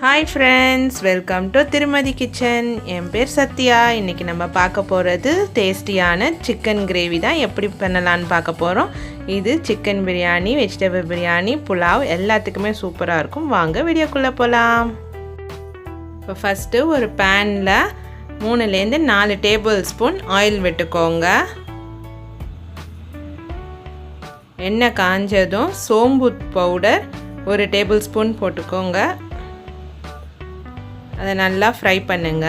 Hi friends, welcome to Thirumathi Kitchen. என் பேர் சத்யா. இன்னைக்கு நம்ம பார்க்க போறது டேஸ்டியான chicken gravy தான் எப்படி பண்ணலாம்னு பார்க்க போறோம். இது chicken biryani, vegetable biryani, pulao எல்லாத்துக்குமே சூப்பரா இருக்கும். வாங்க வீடியோக்குள்ள போலாம். இப்போ ஃபர்ஸ்ட் ஒரு panல 3 ல இருந்து 4 டேபிள்ஸ்பூன் ஆயில் விட்டுக்கோங்க. எண்ணெய் காஞ்சதும் சோம்பு பவுடர் 1 டேபிள்ஸ்பூன் போட்டுக்கோங்க. அதை நல்லா ஃப்ரை பண்ணுங்க.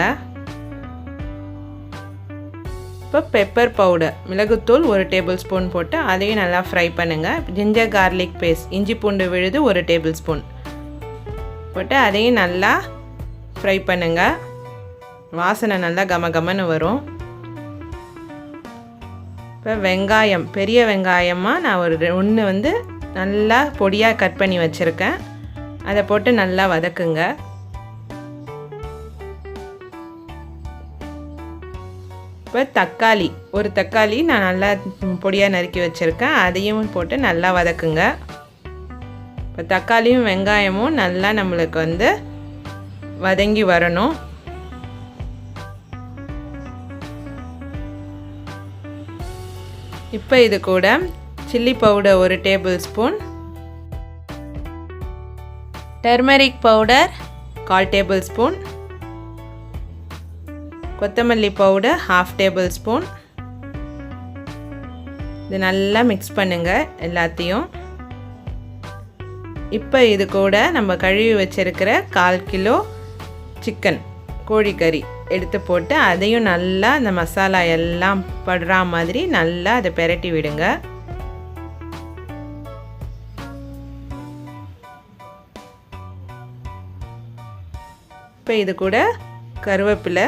இப்போ பெப்பர் பவுடர் மிளகுத்தூள் 1 டேபிள்ஸ்பூன் போட்டு அதையும் நல்லா ஃப்ரை பண்ணுங்க. ஜிஞ்சர் கார்லிக் பேஸ்ட் இஞ்சி பூண்டு விழுது 1 டேபிள்ஸ்பூன் போட்டு அதையும் நல்லா ஃப்ரை பண்ணுங்க. வாசனை நல்லா கமகமன்னு வரும். இப்போ வெங்காயம் பெரிய வெங்காயமாக நான் ஒன்று வந்து நல்லா பொடியாக கட் பண்ணி வச்சுருக்கேன். அதை போட்டு நல்லா வதக்குங்க. இப்போ தக்காளி ஒரு தக்காளி நான் நல்லா பொடியாக நறுக்கி வச்சுருக்கேன். அதையும் போட்டு நல்லா வதக்குங்க. இப்போ தக்காளியும் வெங்காயமும் நல்லா நம்மளுக்கு வந்து வதங்கி வரணும். இப்போ இது கூட chilli powder 1 tablespoon, turmeric powder 1/4 tablespoon, கொத்தமல்லி பவுடர் 1/2 டேபிள்ஸ்பூன். இது நல்லா மிக்ஸ் பண்ணுங்க எல்லாத்தையும். இப்போ இது கூட நம்ம கழுவி வச்சிருக்கிற 1/4 கிலோ சிக்கன் கோழிக்கறி எடுத்து போட்டு அதையும் நல்லா அந்த மசாலா எல்லாம் படுற மாதிரி நல்லா அதை பெரட்டி விடுங்க. இப்போ இது கூட கருவேப்பிலை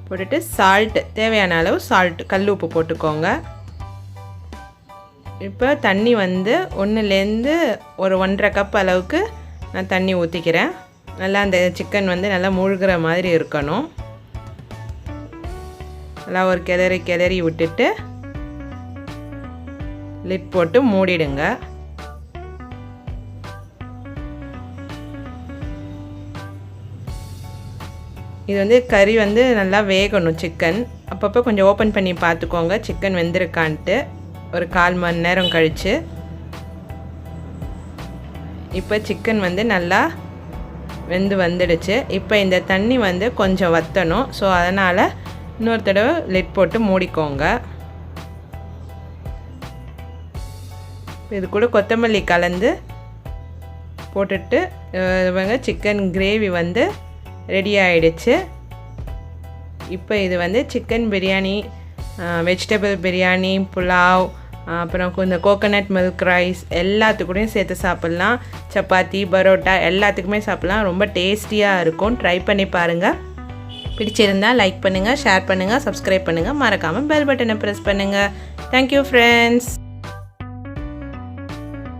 போட்டுட்டு சால்ட் தேவையான அளவு சால்ட் கல் உப்பு போட்டுக்கோங்க. இப்போ தண்ணி வந்து 1லேருந்து 1.5 கப் அளவுக்கு நான் தண்ணி ஊற்றிக்கிறேன். நல்லா அந்த சிக்கன் வந்து நல்லா மூழ்கிற மாதிரி இருக்கணும். நல்லா ஒரு கிளறி விட்டுட்டு லிட் போட்டு மூடிடுங்க. இது வந்து கறி வந்து நல்லா வேகணும் சிக்கன். அப்பப்போ கொஞ்சம் ஓப்பன் பண்ணி பார்த்துக்கோங்க சிக்கன் வெந்திருக்கான்ட்டு ஒரு 1/4 மணி நேரம் கழித்து. இப்போ சிக்கன் வந்து நல்லா வந்துடுச்சு. இப்போ இந்த தண்ணி வந்து கொஞ்சம் வற்றணும். ஸோ அதனால் இன்னொரு தடவை லிட் போட்டு மூடிக்கோங்க. இது கூட கொத்தமல்லி கலந்து போட்டுட்டு சிக்கன் கிரேவி வந்து ரெடி ஆகிடுச்சு. இப்போ இது வந்து சிக்கன் பிரியாணி, வெஜிடபிள் பிரியாணி, புலாவ், அப்புறம் கொஞ்சம் கோகோனட் மில்க் ரைஸ் எல்லாத்துக்கூடையும் சேர்த்து சாப்பிட்லாம். சப்பாத்தி, பரோட்டா எல்லாத்துக்குமே சாப்பிட்லாம். ரொம்ப டேஸ்டியாக இருக்கும். ட்ரை பண்ணி பாருங்கள். பிடிச்சிருந்தால் லைக் பண்ணுங்கள், ஷேர் பண்ணுங்கள், சப்ஸ்கிரைப் பண்ணுங்கள். மறக்காமல் பெல் பட்டனை ப்ரெஸ் பண்ணுங்கள். Thank you friends.